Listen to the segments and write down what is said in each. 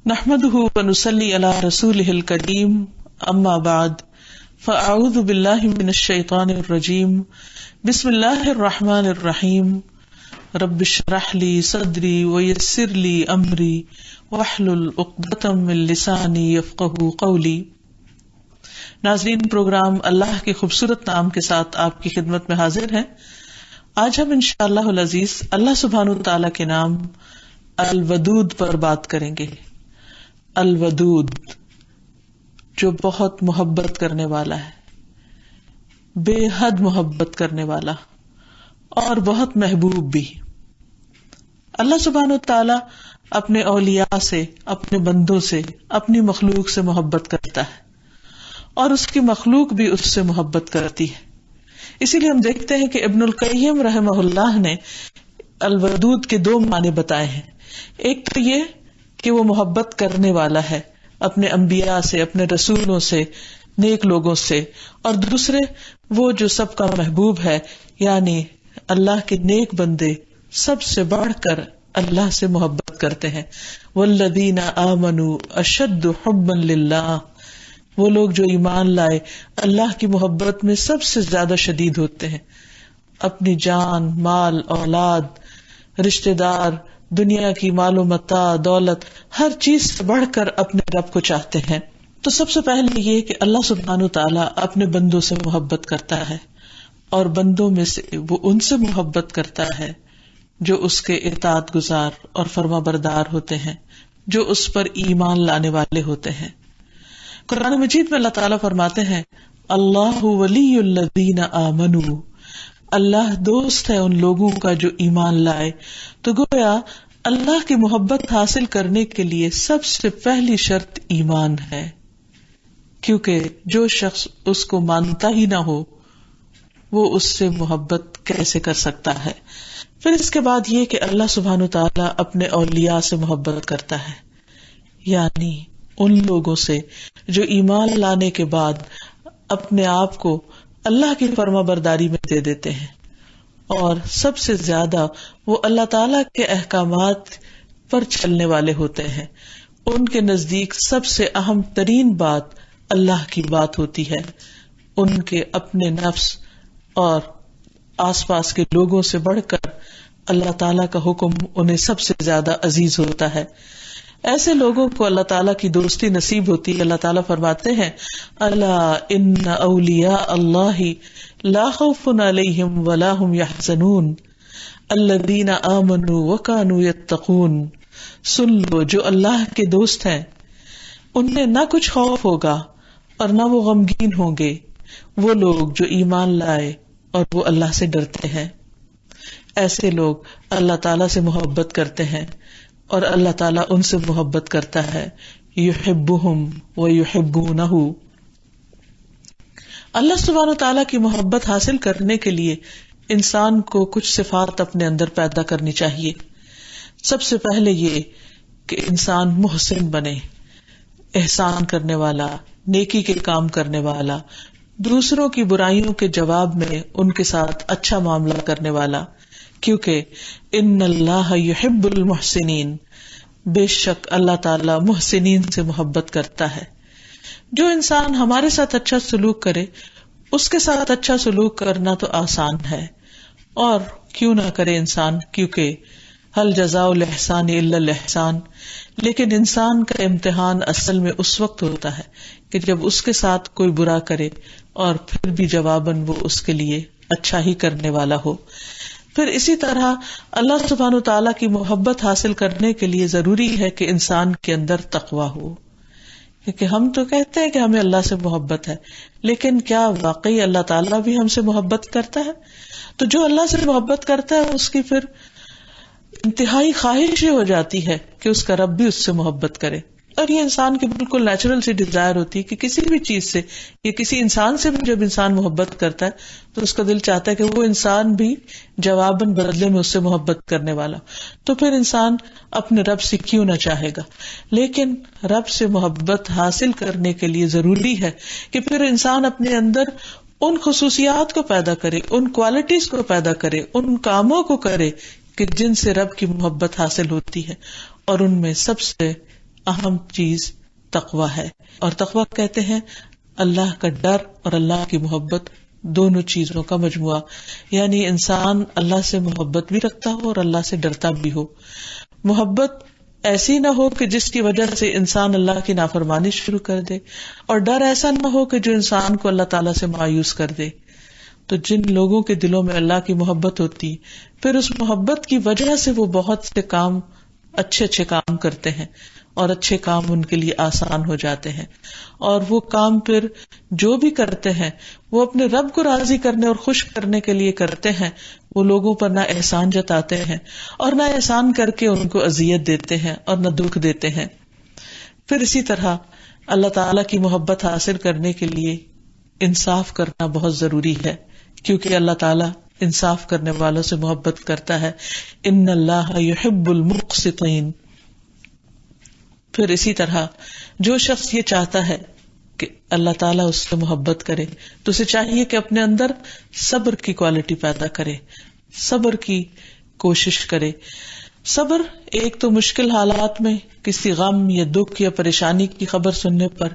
نحمده ونصلي على رسوله الكريم اما بعد فاعوذ بالله من الشيطان الرجيم بسم الله الرحمن الرحيم رب اشرح لي صدري ويسر لي امري واحلل عقدة من لساني يفقهوا قولي۔ ناظرین، پروگرام اللہ کے خوبصورت نام کے ساتھ آپ کی خدمت میں حاضر ہیں۔ آج ہم انشاءاللہ العزیز اللہ سبحانہ وتعالی کے نام الودود پر بات کریں گے۔ الودود، جو بہت محبت کرنے والا ہے، بے حد محبت کرنے والا اور بہت محبوب بھی۔ اللہ سبحانہ وتعالی اپنے اولیاء سے، اپنے بندوں سے، اپنی مخلوق سے محبت کرتا ہے اور اس کی مخلوق بھی اس سے محبت کرتی ہے۔ اسی لیے ہم دیکھتے ہیں کہ ابن القیم رحمہ اللہ نے الودود کے دو معنی بتائے ہیں۔ ایک تو یہ کہ وہ محبت کرنے والا ہے اپنے انبیاء سے، اپنے رسولوں سے، نیک لوگوں سے، اور دوسرے وہ جو سب کا محبوب ہے، یعنی اللہ کے نیک بندے سب سے بڑھ کر اللہ سے محبت کرتے ہیں۔ والذین آمنوا اشد حبا للہ، وہ لوگ جو ایمان لائے اللہ کی محبت میں سب سے زیادہ شدید ہوتے ہیں، اپنی جان، مال، اولاد، رشتہ دار، دنیا کی مال و متاع، دولت، ہر چیز سے بڑھ کر اپنے رب کو چاہتے ہیں۔ تو سب سے پہلے یہ کہ اللہ سبحانہ وتعالی اپنے بندوں سے محبت کرتا ہے، اور بندوں میں سے وہ ان سے محبت کرتا ہے جو اس کے اطاعت گزار اور فرما بردار ہوتے ہیں، جو اس پر ایمان لانے والے ہوتے ہیں۔ قرآن مجید میں اللہ تعالیٰ فرماتے ہیں، اللہ ولی الذین آمنوا، اللہ دوست ہے ان لوگوں کا جو ایمان لائے۔ تو گویا اللہ کی محبت حاصل کرنے کے لیے سب سے پہلی شرط ایمان ہے، کیونکہ جو شخص اس کو مانتا ہی نہ ہو وہ اس سے محبت کیسے کر سکتا ہے۔ پھر اس کے بعد یہ کہ اللہ سبحانہ وتعالی اپنے اولیاء سے محبت کرتا ہے، یعنی ان لوگوں سے جو ایمان لانے کے بعد اپنے آپ کو اللہ کی فرما برداری میں دے دیتے ہیں، اور سب سے زیادہ وہ اللہ تعالی کے احکامات پر چلنے والے ہوتے ہیں۔ ان کے نزدیک سب سے اہم ترین بات اللہ کی بات ہوتی ہے، ان کے اپنے نفس اور آس پاس کے لوگوں سے بڑھ کر اللہ تعالی کا حکم انہیں سب سے زیادہ عزیز ہوتا ہے۔ ایسے لوگوں کو اللہ تعالیٰ کی دوستی نصیب ہوتی ہے۔ اللہ تعالیٰ فرماتے ہیں، الا ان اولیاء اللہ لا خوف علیہم ولا هم يحزنون الذین آمنوا وکانوا یتقون۔ سن لو، جو اللہ کے دوست ہیں انہیں نہ کچھ خوف ہوگا اور نہ وہ غمگین ہوں گے، وہ لوگ جو ایمان لائے اور وہ اللہ سے ڈرتے ہیں۔ ایسے لوگ اللہ تعالیٰ سے محبت کرتے ہیں اور اللہ تعالیٰ ان سے محبت کرتا ہے۔ یحبہم ویحبونہ۔ اللہ سبحانہ تعالیٰ کی محبت حاصل کرنے کے لیے انسان کو کچھ صفات اپنے اندر پیدا کرنی چاہیے۔ سب سے پہلے یہ کہ انسان محسن بنے، احسان کرنے والا، نیکی کے کام کرنے والا، دوسروں کی برائیوں کے جواب میں ان کے ساتھ اچھا معاملہ کرنے والا، کیونکہ ان اللہ یحب المحسنین، بے شک اللہ تعالی محسنین سے محبت کرتا ہے۔ جو انسان ہمارے ساتھ اچھا سلوک کرے اس کے ساتھ اچھا سلوک کرنا تو آسان ہے، اور کیوں نہ کرے انسان، کیونکہ هل جزاء الاحسان الا الاحسان۔ لیکن انسان کا امتحان اصل میں اس وقت ہوتا ہے کہ جب اس کے ساتھ کوئی برا کرے اور پھر بھی جواباً وہ اس کے لیے اچھا ہی کرنے والا ہو۔ پھر اسی طرح اللہ سبحانہ وتعالیٰ کی محبت حاصل کرنے کے لیے ضروری ہے کہ انسان کے اندر تقویٰ ہو، کیونکہ ہم تو کہتے ہیں کہ ہمیں اللہ سے محبت ہے، لیکن کیا واقعی اللہ تعالیٰ بھی ہم سے محبت کرتا ہے؟ تو جو اللہ سے محبت کرتا ہے اس کی پھر انتہائی خواہش یہ ہو جاتی ہے کہ اس کا رب بھی اس سے محبت کرے، اور یہ انسان کی بالکل نیچرل سی ڈیزائر ہوتی ہے کہ کسی بھی چیز سے یا کسی انسان سے بھی جب انسان محبت کرتا ہے تو اس کا دل چاہتا ہے کہ وہ انسان بھی جواباً بدلے میں اس سے محبت کرنے والا۔ تو پھر انسان اپنے رب سے کیوں نہ چاہے گا؟ لیکن رب سے محبت حاصل کرنے کے لیے ضروری ہے کہ پھر انسان اپنے اندر ان خصوصیات کو پیدا کرے، ان کوالٹیز کو پیدا کرے، ان کاموں کو کرے کہ جن سے رب کی محبت حاصل ہوتی ہے، اور ان میں سب سے اہم چیز تقویٰ ہے. اور تقویٰ کہتے ہیں اللہ کا ڈر اور اللہ کی محبت، دونوں چیزوں کا مجموعہ. یعنی انسان اللہ سے محبت بھی رکھتا ہو اور اللہ سے ڈرتا بھی ہو. محبت ایسی نہ ہو کہ جس کی وجہ سے انسان اللہ کی نافرمانی شروع کر دے، اور ڈر ایسا نہ ہو کہ جو انسان کو اللہ تعالیٰ سے مایوس کر دے. تو جن لوگوں کے دلوں میں اللہ کی محبت ہوتی، پھر اس محبت کی وجہ سے وہ بہت سے کام، اچھے کام کرتے ہیں، اور اچھے کام ان کے لیے آسان ہو جاتے ہیں. اور وہ کام پھر جو بھی کرتے ہیں وہ اپنے رب کو راضی کرنے اور خوش کرنے کے لیے کرتے ہیں. وہ لوگوں پر نہ احسان جتاتے ہیں اور نہ احسان کر کے ان کو اذیت دیتے ہیں اور نہ دکھ دیتے ہیں. پھر اسی طرح اللہ تعالیٰ کی محبت حاصل کرنے کے لیے انصاف کرنا بہت ضروری ہے، کیونکہ اللہ تعالیٰ انصاف کرنے والوں سے محبت کرتا ہے. ان اللہ یحب المقسطین. پھر اسی طرح جو شخص یہ چاہتا ہے کہ اللہ تعالیٰ اس سے محبت کرے تو اسے چاہیے کہ اپنے اندر صبر کی کوالٹی پیدا کرے، صبر کی کوشش کرے. صبر ایک تو مشکل حالات میں کسی غم یا دکھ یا پریشانی کی خبر سننے پر،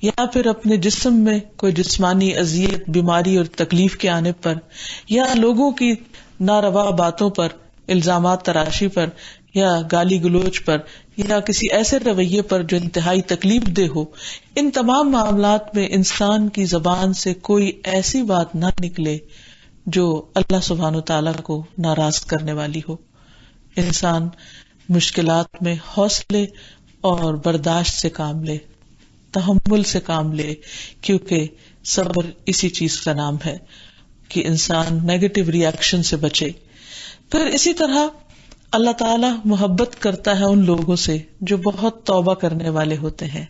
یا پھر اپنے جسم میں کوئی جسمانی اذیت، بیماری اور تکلیف کے آنے پر، یا لوگوں کی ناروا باتوں پر، الزامات تراشی پر، یا گالی گلوچ پر، یا کسی ایسے رویے پر جو انتہائی تکلیف دہ ہو. ان تمام معاملات میں انسان کی زبان سے کوئی ایسی بات نہ نکلے جو اللہ سبحانہ وتعالیٰ کو ناراض کرنے والی ہو. انسان مشکلات میں حوصلے اور برداشت سے کام لے، تحمل سے کام لے، کیونکہ صبر اسی چیز کا نام ہے کہ انسان نیگیٹو ری ایکشن سے بچے. پھر اسی طرح اللہ تعالیٰ محبت کرتا ہے ان لوگوں سے جو بہت توبہ کرنے والے ہوتے ہیں.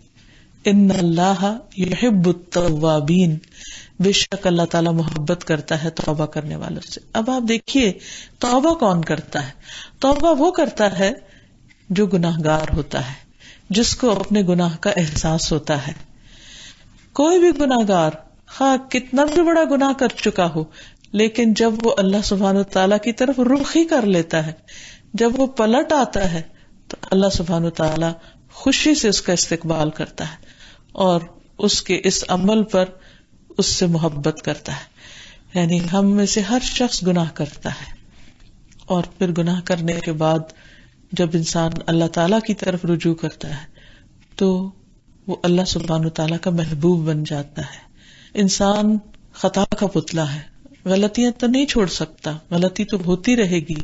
ان اللہ یحب التوابین. بے شک اللہ تعالیٰ محبت کرتا ہے توبہ کرنے والوں سے. اب آپ دیکھیے توبہ کون کرتا ہے؟ توبہ وہ کرتا ہے جو گناہگار ہوتا ہے، جس کو اپنے گناہ کا احساس ہوتا ہے. کوئی بھی گناہگار خواہ کتنا بھی بڑا گناہ کر چکا ہو، لیکن جب وہ اللہ سبحانہ وتعالیٰ کی طرف رخ ہی کر لیتا ہے، جب وہ پلٹ آتا ہے، تو اللہ سبحانہ وتعالیٰ خوشی سے اس کا استقبال کرتا ہے اور اس کے اس عمل پر اس سے محبت کرتا ہے. یعنی ہم میں سے ہر شخص گناہ کرتا ہے، اور پھر گناہ کرنے کے بعد جب انسان اللہ تعالیٰ کی طرف رجوع کرتا ہے تو وہ اللہ سبحانہ وتعالیٰ کا محبوب بن جاتا ہے. انسان خطا کا پتلا ہے، غلطیاں تو نہیں چھوڑ سکتا، غلطی تو ہوتی رہے گی،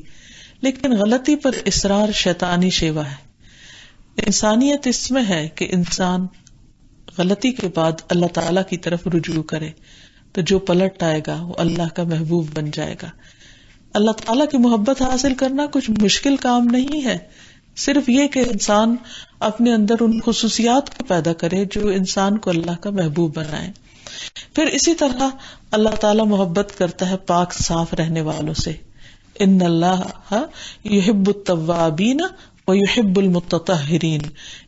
لیکن غلطی پر اصرار شیطانی شیوا ہے. انسانیت اس میں ہے کہ انسان غلطی کے بعد اللہ تعالیٰ کی طرف رجوع کرے، تو جو پلٹ آئے گا وہ اللہ کا محبوب بن جائے گا. اللہ تعالیٰ کی محبت حاصل کرنا کچھ مشکل کام نہیں ہے، صرف یہ کہ انسان اپنے اندر ان خصوصیات کو پیدا کرے جو انسان کو اللہ کا محبوب بنائے. پھر اسی طرح اللہ تعالیٰ محبت کرتا ہے پاک صاف رہنے والوں سے. ان اللہ یحب التوابین ویحب المتطہرین،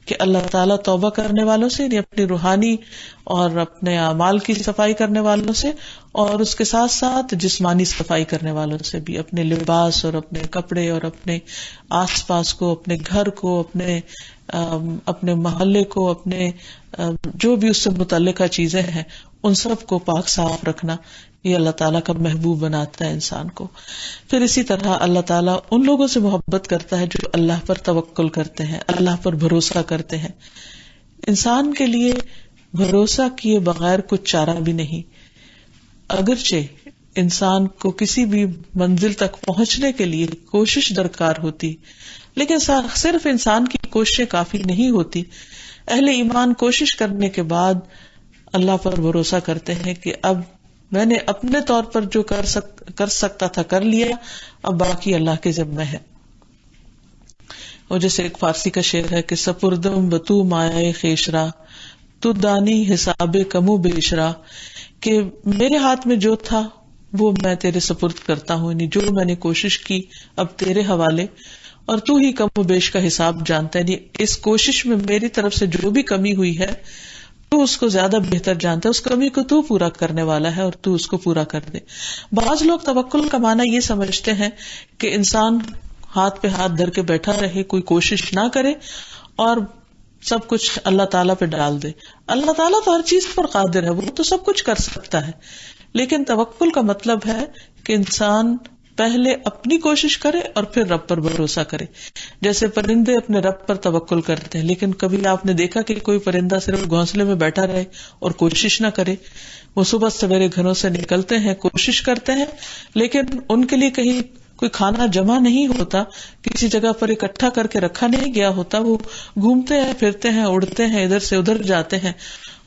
کہ اللہ تعالیٰ توبہ کرنے والوں سے، یعنی اپنی روحانی اور اپنے اعمال کی صفائی کرنے والوں سے، اور اس کے ساتھ ساتھ جسمانی صفائی کرنے والوں سے بھی، اپنے لباس اور اپنے کپڑے اور اپنے آس پاس کو، اپنے گھر کو، اپنے محلے کو، اپنے جو بھی اس سے متعلقہ چیزیں ہیں ان سب کو پاک صاف رکھنا، یہ اللہ تعالیٰ کا محبوب بناتا ہے انسان کو. پھر اسی طرح اللہ تعالیٰ ان لوگوں سے محبت کرتا ہے جو اللہ پر توکل کرتے ہیں، اللہ پر بھروسہ کرتے ہیں. انسان کے لیے بھروسہ کیے بغیر کچھ چارہ بھی نہیں. اگرچہ انسان کو کسی بھی منزل تک پہنچنے کے لیے کوشش درکار ہوتی، لیکن صرف انسان کی کوششیں کافی نہیں ہوتی. اہل ایمان کوشش کرنے کے بعد اللہ پر بھروسہ کرتے ہیں کہ اب میں نے اپنے طور پر جو کر سکتا تھا کر لیا، اب باقی اللہ کے ذمہ ہے. اور جیسے ایک فارسی کا شعر ہے کہ سپردم بتو مایہ خیشرا تو دانی حساب کمو بیشرا، کہ میرے ہاتھ میں جو تھا وہ میں تیرے سپرد کرتا ہوں، یعنی جو میں نے کوشش کی اب تیرے حوالے، اور تو ہی کم و بیش کا حساب جانتا ہے. یعنی اس کوشش میں میری طرف سے جو بھی کمی ہوئی ہے تو اس کو زیادہ بہتر جانتا ہے، اس کمی کو تو پورا کرنے والا ہے اور تو اس کو پورا کر دے. بعض لوگ توکل کا معنی یہ سمجھتے ہیں کہ انسان ہاتھ پہ ہاتھ دھر کے بیٹھا رہے، کوئی کوشش نہ کرے اور سب کچھ اللہ تعالیٰ پہ ڈال دے. اللہ تعالیٰ تو ہر چیز پر قادر ہے، وہ تو سب کچھ کر سکتا ہے، لیکن توکل کا مطلب ہے کہ انسان پہلے اپنی کوشش کرے اور پھر رب پر بھروسہ کرے. جیسے پرندے اپنے رب پر توکل کرتے ہیں، لیکن کبھی آپ نے دیکھا کہ کوئی پرندہ صرف گھونسلے میں بیٹھا رہے اور کوشش نہ کرے؟ وہ صبح سویرے گھروں سے نکلتے ہیں، کوشش کرتے ہیں، لیکن ان کے لیے کہیں کوئی کھانا جمع نہیں ہوتا، کسی جگہ پر اکٹھا کر کے رکھا نہیں گیا ہوتا. وہ گھومتے ہیں، پھرتے ہیں، اڑتے ہیں، ادھر سے ادھر جاتے ہیں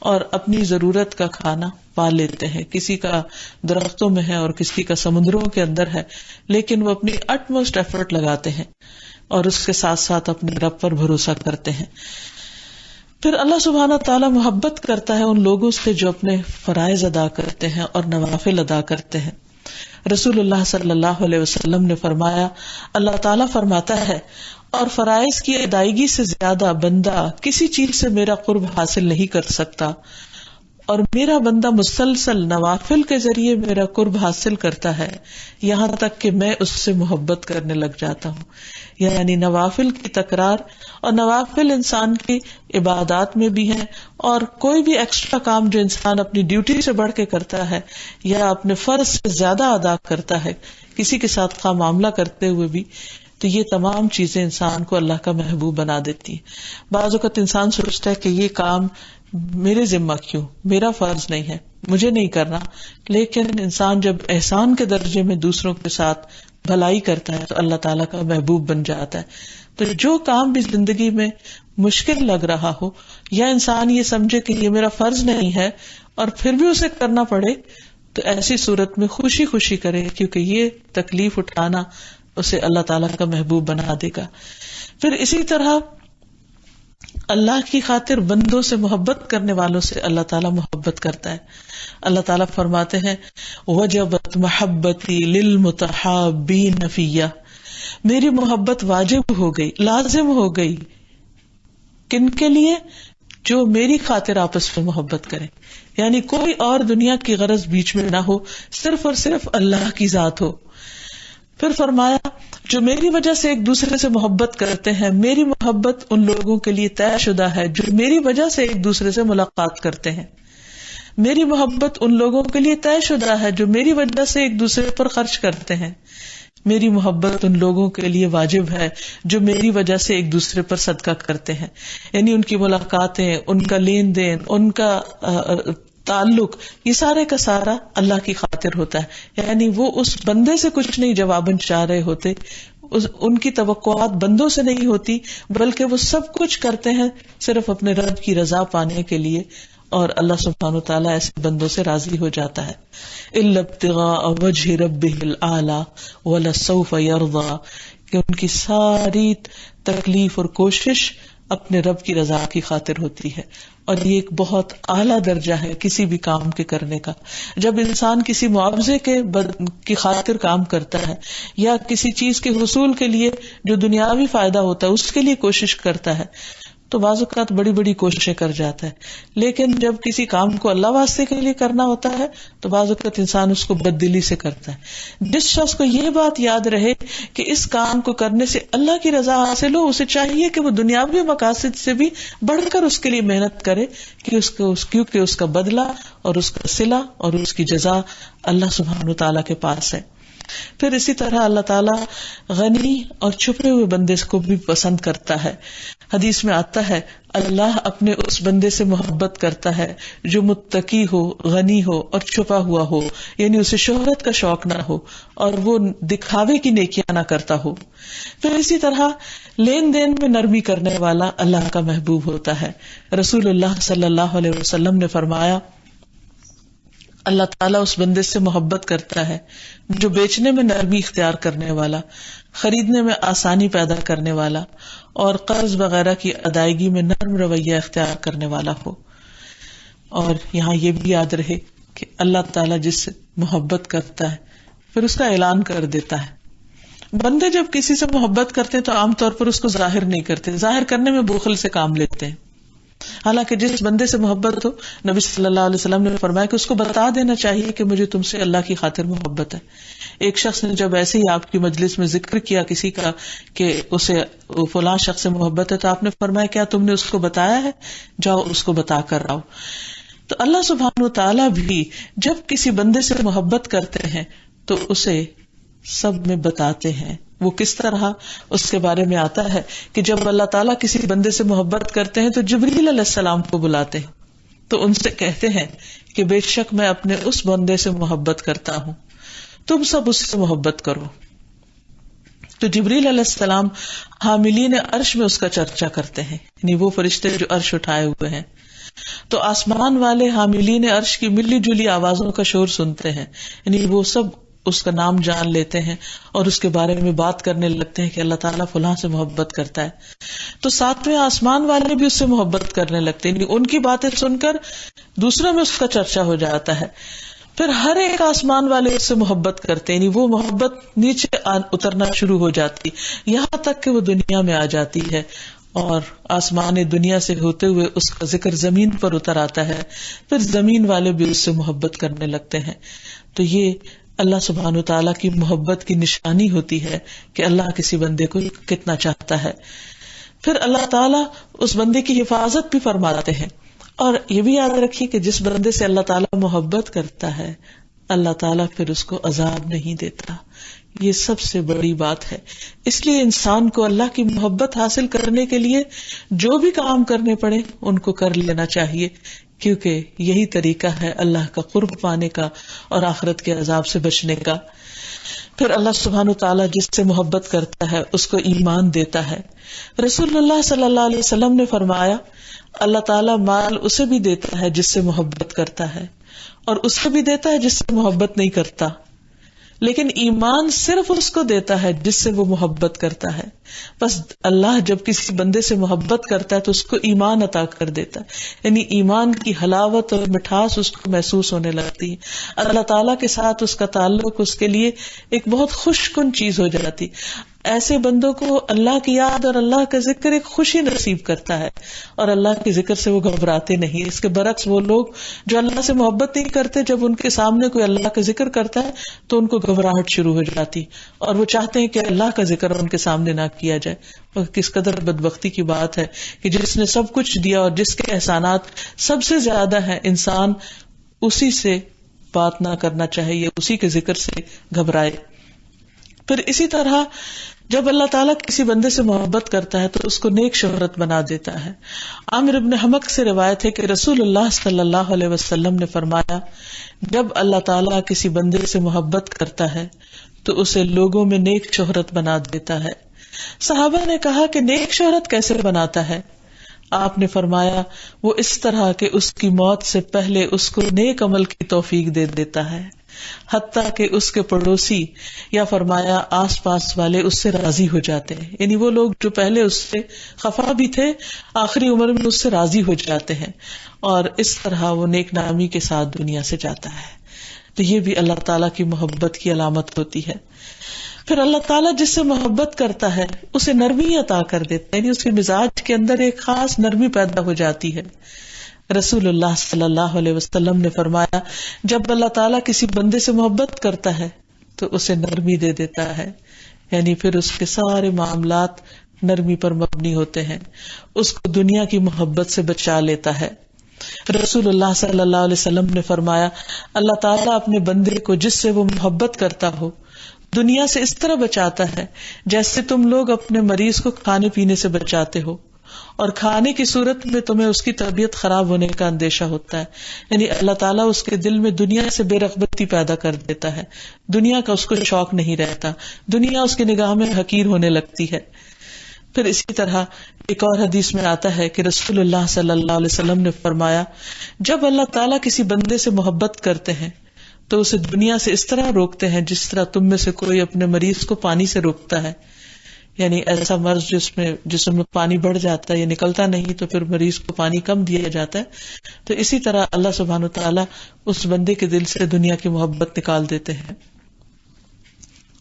اور اپنی ضرورت کا کھانا پا لیتے ہیں. کسی کا درختوں میں ہے اور کسی کا سمندروں کے اندر ہے، لیکن وہ اپنی اٹموسٹ ایفرٹ لگاتے ہیں اور اس کے ساتھ ساتھ اپنے رب پر بھروسہ کرتے ہیں. پھر اللہ سبحانہ تعالیٰ محبت کرتا ہے ان لوگوں سے جو اپنے فرائض ادا کرتے ہیں اور نوافل ادا کرتے ہیں. رسول اللہ صلی اللہ علیہ وسلم نے فرمایا، اللہ تعالیٰ فرماتا ہے، اور فرائض کی ادائیگی سے زیادہ بندہ کسی چیز سے میرا قرب حاصل نہیں کر سکتا، اور میرا بندہ مسلسل نوافل کے ذریعے میرا قرب حاصل کرتا ہے یہاں تک کہ میں اس سے محبت کرنے لگ جاتا ہوں. یعنی نوافل کی تکرار، اور نوافل انسان کی عبادات میں بھی ہیں، اور کوئی بھی ایکسٹرا کام جو انسان اپنی ڈیوٹی سے بڑھ کے کرتا ہے یا اپنے فرض سے زیادہ ادا کرتا ہے کسی کے ساتھ خواہ معاملہ کرتے ہوئے بھی، تو یہ تمام چیزیں انسان کو اللہ کا محبوب بنا دیتی ہیں. بعض اوقات انسان سوچتا ہے کہ یہ کام میرے ذمہ کیوں، میرا فرض نہیں ہے، مجھے نہیں کرنا، لیکن انسان جب احسان کے درجے میں دوسروں کے ساتھ بھلائی کرتا ہے تو اللہ تعالیٰ کا محبوب بن جاتا ہے. تو جو کام بھی زندگی میں مشکل لگ رہا ہو، یا انسان یہ سمجھے کہ یہ میرا فرض نہیں ہے اور پھر بھی اسے کرنا پڑے، تو ایسی صورت میں خوشی خوشی کرے، کیونکہ یہ تکلیف اٹھانا اسے اللہ تعالیٰ کا محبوب بنا دے گا. پھر اسی طرح اللہ کی خاطر بندوں سے محبت کرنے والوں سے اللہ تعالیٰ محبت کرتا ہے. اللہ تعالیٰ فرماتے ہیں، وجبت محبتی للمتحابین فیہ، میری محبت واجب ہو گئی، لازم ہو گئی. کن کے لیے؟ جو میری خاطر آپس میں محبت کرے، یعنی کوئی اور دنیا کی غرض بیچ میں نہ ہو، صرف اور صرف اللہ کی ذات ہو. پھر فرمایا، جو میری وجہ سے ایک دوسرے سے محبت کرتے ہیں، میری محبت ان لوگوں کے لیے طے شدہ ہے جو میری وجہ سے ایک دوسرے سے ملاقات کرتے ہیں. میری محبت ان لوگوں کے لیے طے شدہ ہے جو میری وجہ سے ایک دوسرے پر خرچ کرتے ہیں. میری محبت ان لوگوں کے لیے واجب ہے جو میری وجہ سے ایک دوسرے پر صدقہ کرتے ہیں. یعنی ان کی ملاقاتیں، ان کا لین دین، ان کا تعلق، یہ سارے کا سارا اللہ کی خاطر ہوتا ہے. یعنی وہ اس بندے سے کچھ نہیں جواباً چاہ رہے ہوتے، ان کی توقعات بندوں سے نہیں ہوتی، بلکہ وہ سب کچھ کرتے ہیں صرف اپنے رب کی رضا پانے کے لیے، اور اللہ سبحانہ وتعالیٰ ایسے بندوں سے راضی ہو جاتا ہے. الا ابتغاء وجہ ربہ الاعلی ولسوف یرضی، کہ ان کی ساری تکلیف اور کوشش اپنے رب کی رضا کی خاطر ہوتی ہے. اور یہ ایک بہت اعلیٰ درجہ ہے کسی بھی کام کے کرنے کا. جب انسان کسی معاوضے کی خاطر کام کرتا ہے، یا کسی چیز کے حصول کے لیے جو دنیاوی فائدہ ہوتا ہے اس کے لیے کوشش کرتا ہے، تو بعض اوقات بڑی بڑی کوششیں کر جاتا ہے. لیکن جب کسی کام کو اللہ واسطے کے لیے کرنا ہوتا ہے تو بعض اوقات انسان اس کو بددلی سے کرتا ہے. جس شخص کو یہ بات یاد رہے کہ اس کام کو کرنے سے اللہ کی رضا حاصل ہو، اسے چاہیے کہ وہ دنیاوی مقاصد سے بھی بڑھ کر اس کے لیے محنت کرے، کیونکہ اس کا بدلہ اور اس کا صلہ اور اس کی جزا اللہ سبحانہ وتعالیٰ کے پاس ہے. پھر اسی طرح اللہ تعالیٰ غنی اور چھپے ہوئے بندے کو بھی پسند کرتا ہے. حدیث میں آتا ہے، اللہ اپنے اس بندے سے محبت کرتا ہے جو متقی ہو، غنی ہو اور چھپا ہوا ہو، یعنی اسے شہرت کا شوق نہ ہو اور وہ دکھاوے کی نیکیاں نہ کرتا ہو. پھر اسی طرح لین دین میں نرمی کرنے والا اللہ کا محبوب ہوتا ہے. رسول اللہ صلی اللہ علیہ وسلم نے فرمایا، اللہ تعالیٰ اس بندے سے محبت کرتا ہے جو بیچنے میں نرمی اختیار کرنے والا، خریدنے میں آسانی پیدا کرنے والا اور قرض وغیرہ کی ادائیگی میں نرم رویہ اختیار کرنے والا ہو. اور یہاں یہ بھی یاد رہے کہ اللہ تعالیٰ جس سے محبت کرتا ہے پھر اس کا اعلان کر دیتا ہے. بندے جب کسی سے محبت کرتے ہیں تو عام طور پر اس کو ظاہر نہیں کرتے، ظاہر کرنے میں بخل سے کام لیتے ہیں. حالانکہ جس بندے سے محبت ہو، نبی صلی اللہ علیہ وسلم نے فرمایا کہ اس کو بتا دینا چاہیے کہ مجھے تم سے اللہ کی خاطر محبت ہے. ایک شخص نے جب ایسے ہی آپ کی مجلس میں ذکر کیا کسی کا کہ اسے فلاں شخص سے محبت ہے، تو آپ نے فرمایا کیا تم نے اس کو بتایا ہے؟ جاؤ اس کو بتا کر آؤ. تو اللہ سبحانہ و تعالیٰ بھی جب کسی بندے سے محبت کرتے ہیں تو اسے سب میں بتاتے ہیں. وہ کس طرح، اس کے بارے میں آتا ہے کہ جب اللہ تعالیٰ کسی بندے سے محبت کرتے ہیں تو جبریل علیہ السلام کو بلاتے ہیں، تو ان سے کہتے ہیں کہ بے شک میں اپنے اس بندے سے محبت کرتا ہوں، تم سب اس سے محبت کرو. تو جبریل علیہ السلام حاملین عرش میں اس کا چرچا کرتے ہیں، یعنی وہ فرشتے جو عرش اٹھائے ہوئے ہیں. تو آسمان والے حاملین عرش کی ملی جلی آوازوں کا شور سنتے ہیں، یعنی وہ سب اس کا نام جان لیتے ہیں اور اس کے بارے میں بات کرنے لگتے ہیں کہ اللہ تعالیٰ فلاں سے محبت کرتا ہے. تو ساتویں آسمان والے بھی اس سے محبت کرنے لگتے ہیں، یعنی ان کی باتیں سن کر دوسروں میں اس کا چرچا ہو جاتا ہے. پھر ہر ایک آسمان والے اس سے محبت کرتے ہیں، یعنی وہ محبت نیچے اترنا شروع ہو جاتی یہاں تک کہ وہ دنیا میں آ جاتی ہے، اور آسمان دنیا سے ہوتے ہوئے اس کا ذکر زمین پر اتر آتا ہے. پھر زمین والے بھی اس سے محبت کرنے لگتے ہیں. تو یہ اللہ سبحانہ وتعالیٰ کی محبت کی نشانی ہوتی ہے کہ اللہ کسی بندے کو کتنا چاہتا ہے. پھر اللہ تعالیٰ اس بندے کی حفاظت بھی فرماتے ہیں. اور یہ بھی یاد رکھیے کہ جس بندے سے اللہ تعالیٰ محبت کرتا ہے اللہ تعالیٰ پھر اس کو عذاب نہیں دیتا. یہ سب سے بڑی بات ہے. اس لیے انسان کو اللہ کی محبت حاصل کرنے کے لیے جو بھی کام کرنے پڑے ان کو کر لینا چاہیے، کیونکہ یہی طریقہ ہے اللہ کا قرب پانے کا اور آخرت کے عذاب سے بچنے کا. پھر اللہ سبحانہ وتعالیٰ جس سے محبت کرتا ہے اس کو ایمان دیتا ہے. رسول اللہ صلی اللہ علیہ وسلم نے فرمایا اللہ تعالیٰ مال اسے بھی دیتا ہے جس سے محبت کرتا ہے، اور اسے بھی دیتا ہے جس سے محبت نہیں کرتا، لیکن ایمان صرف اس کو دیتا ہے جس سے وہ محبت کرتا ہے. بس اللہ جب کسی بندے سے محبت کرتا ہے تو اس کو ایمان عطا کر دیتا ہے، یعنی ایمان کی حلاوت اور مٹھاس اس کو محسوس ہونے لگتی ہے. اللہ تعالیٰ کے ساتھ اس کا تعلق اس کے لیے ایک بہت خوش کن چیز ہو جاتی. ایسے بندوں کو اللہ کی یاد اور اللہ کا ذکر ایک خوشی نصیب کرتا ہے، اور اللہ کے ذکر سے وہ گھبراتے نہیں. اس کے برعکس وہ لوگ جو اللہ سے محبت نہیں کرتے، جب ان کے سامنے کوئی اللہ کا ذکر کرتا ہے تو ان کو گھبراہٹ شروع ہو جاتی، اور وہ چاہتے ہیں کہ اللہ کا ذکر ان کے سامنے نہ کیا جائے. اور کس قدر بدبختی کی بات ہے کہ جس نے سب کچھ دیا اور جس کے احسانات سب سے زیادہ ہیں، انسان اسی سے بات نہ کرنا چاہے یا اسی کے ذکر سے گھبرائے. پھر اسی طرح جب اللہ تعالیٰ کسی بندے سے محبت کرتا ہے تو اس کو نیک شہرت بنا دیتا ہے. عامر بن حمق سے روایت ہے کہ رسول اللہ صلی اللہ علیہ وسلم نے فرمایا جب اللہ تعالیٰ کسی بندے سے محبت کرتا ہے تو اسے لوگوں میں نیک شہرت بنا دیتا ہے. صحابہ نے کہا کہ نیک شہرت کیسے بناتا ہے؟ آپ نے فرمایا وہ اس طرح کہ اس کی موت سے پہلے اس کو نیک عمل کی توفیق دے دیتا ہے، حتیٰ کہ اس کے پڑوسی یا فرمایا آس پاس والے اس سے راضی ہو جاتے ہیں. یعنی وہ لوگ جو پہلے اس سے خفا بھی تھے آخری عمر میں اس سے راضی ہو جاتے ہیں، اور اس طرح وہ نیک نامی کے ساتھ دنیا سے جاتا ہے. تو یہ بھی اللہ تعالیٰ کی محبت کی علامت ہوتی ہے. پھر اللہ تعالیٰ جس سے محبت کرتا ہے اسے نرمی عطا کر دیتا ہے، یعنی اس کے مزاج کے اندر ایک خاص نرمی پیدا ہو جاتی ہے. رسول اللہ صلی اللہ علیہ وسلم نے فرمایا جب اللہ تعالیٰ کسی بندے سے محبت کرتا ہے تو اسے نرمی دے دیتا ہے، یعنی پھر اس کے سارے معاملات نرمی پر مبنی ہوتے ہیں، اس کو دنیا کی محبت سے بچا لیتا ہے. رسول اللہ صلی اللہ علیہ وسلم نے فرمایا اللہ تعالیٰ اپنے بندے کو جس سے وہ محبت کرتا ہو دنیا سے اس طرح بچاتا ہے جیسے تم لوگ اپنے مریض کو کھانے پینے سے بچاتے ہو، اور کھانے کی صورت میں تمہیں اس کی طبیعت خراب ہونے کا اندیشہ ہوتا ہے. یعنی اللہ تعالیٰ اس کے دل میں دنیا سے بے رغبتی پیدا کر دیتا ہے، دنیا کا اس کو شوق نہیں رہتا، دنیا اس کی نگاہ میں حقیر ہونے لگتی ہے. پھر اسی طرح ایک اور حدیث میں آتا ہے کہ رسول اللہ صلی اللہ علیہ وسلم نے فرمایا جب اللہ تعالیٰ کسی بندے سے محبت کرتے ہیں تو اسے دنیا سے اس طرح روکتے ہیں جس طرح تم میں سے کوئی اپنے مریض کو پانی سے روکتا ہے. یعنی ایسا مرض جسم میں پانی بڑھ جاتا ہے یا نکلتا نہیں تو پھر مریض کو پانی کم دیا جاتا ہے، تو اسی طرح اللہ سبحانہ وتعالیٰ اس بندے کے دل سے دنیا کی محبت نکال دیتے ہیں.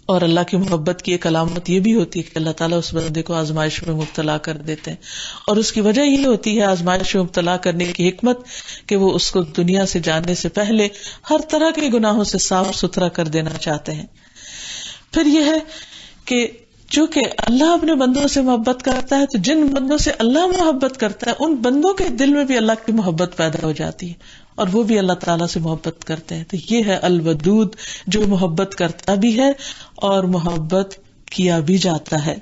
اور اللہ کی محبت کی ایک علامت یہ بھی ہوتی ہے کہ اللہ تعالیٰ اس بندے کو آزمائش میں مبتلا کر دیتے ہیں، اور اس کی وجہ یہ ہوتی ہے آزمائش میں مبتلا کرنے کی حکمت کہ وہ اس کو دنیا سے جانے سے پہلے ہر طرح کے گناہوں سے صاف ستھرا کر دینا چاہتے ہیں۔ پھر یہ ہے کہ چونکہ اللہ اپنے بندوں سے محبت کرتا ہے، تو جن بندوں سے اللہ محبت کرتا ہے ان بندوں کے دل میں بھی اللہ کی محبت پیدا ہو جاتی ہے، اور وہ بھی اللہ تعالیٰ سے محبت کرتے ہیں۔ تو یہ ہے الودود، جو محبت کرتا بھی ہے اور محبت کیا بھی جاتا ہے۔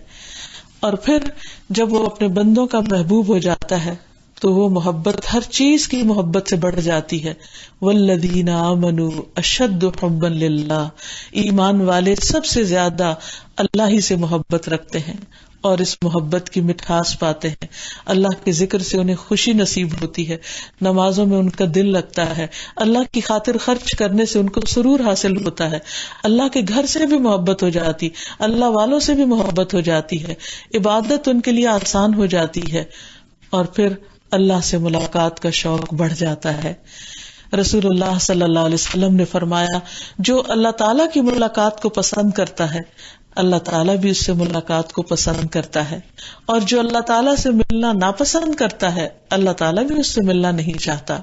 اور پھر جب وہ اپنے بندوں کا محبوب ہو جاتا ہے تو وہ محبت ہر چیز کی محبت سے بڑھ جاتی ہے۔ والذین آمنوا اشد حبا للہ، ایمان والے سب سے زیادہ اللہ ہی سے محبت رکھتے ہیں اور اس محبت کی مٹھاس پاتے ہیں۔ اللہ کے ذکر سے انہیں خوشی نصیب ہوتی ہے، نمازوں میں ان کا دل لگتا ہے، اللہ کی خاطر خرچ کرنے سے ان کو سرور حاصل ہوتا ہے، اللہ کے گھر سے بھی محبت ہو جاتی، اللہ والوں سے بھی محبت ہو جاتی ہے، عبادت ان کے لیے آسان ہو جاتی ہے، اور پھر اللہ سے ملاقات کا شوق بڑھ جاتا ہے۔ رسول اللہ صلی اللہ علیہ وسلم نے فرمایا، جو اللہ تعالیٰ کی ملاقات کو پسند کرتا ہے اللہ تعالیٰ بھی اس سے ملاقات کو پسند کرتا ہے، اور جو اللہ تعالیٰ سے ملنا ناپسند کرتا ہے اللہ تعالیٰ بھی اس سے ملنا نہیں چاہتا۔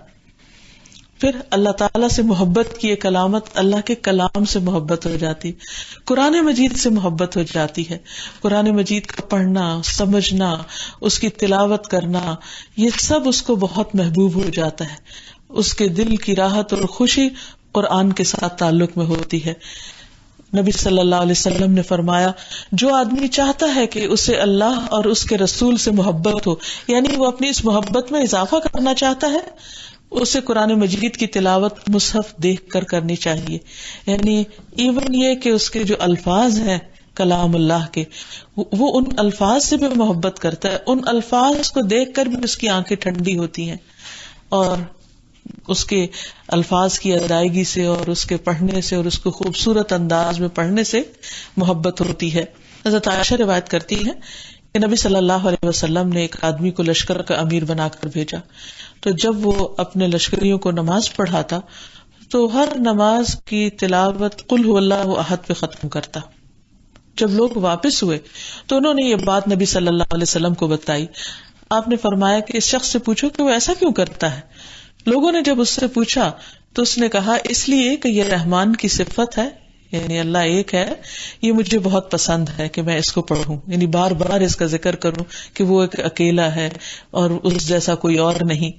پھر اللہ تعالیٰ سے محبت کی ایک علامت اللہ کے کلام سے محبت ہو جاتی، قرآن مجید سے محبت ہو جاتی ہے۔ قرآن مجید کا پڑھنا، سمجھنا، اس کی تلاوت کرنا، یہ سب اس کو بہت محبوب ہو جاتا ہے، اس کے دل کی راحت اور خوشی قرآن کے ساتھ تعلق میں ہوتی ہے۔ نبی صلی اللہ علیہ وسلم نے فرمایا، جو آدمی چاہتا ہے کہ اسے اللہ اور اس کے رسول سے محبت ہو، یعنی وہ اپنی اس محبت میں اضافہ کرنا چاہتا ہے، اسے قرآن مجید کی تلاوت مصحف دیکھ کر کرنی چاہیے۔ یعنی ایون یہ کہ اس کے جو الفاظ ہیں کلام اللہ کے، وہ ان الفاظ سے بھی محبت کرتا ہے، ان الفاظ کو دیکھ کر بھی اس کی آنکھیں ٹھنڈی ہوتی ہیں، اور اس کے الفاظ کی ادائیگی سے اور اس کے پڑھنے سے اور اس کو خوبصورت انداز میں پڑھنے سے محبت ہوتی ہے۔ حضرت عائشہ روایت کرتی ہے کہ نبی صلی اللہ علیہ وسلم نے ایک آدمی کو لشکر کا امیر بنا کر بھیجا، تو جب وہ اپنے لشکریوں کو نماز پڑھاتا تو ہر نماز کی تلاوت قل هو اللہ احد پہ ختم کرتا۔ جب لوگ واپس ہوئے تو انہوں نے یہ بات نبی صلی اللہ علیہ وسلم کو بتائی۔ آپ نے فرمایا کہ اس شخص سے پوچھو کہ وہ ایسا کیوں کرتا ہے۔ لوگوں نے جب اس سے پوچھا تو اس نے کہا، اس لیے کہ یہ رحمان کی صفت ہے، یعنی اللہ ایک ہے، یہ مجھے بہت پسند ہے کہ میں اس کو پڑھوں، یعنی بار بار اس کا ذکر کروں کہ وہ ایک اکیلا ہے اور اس جیسا کوئی اور نہیں۔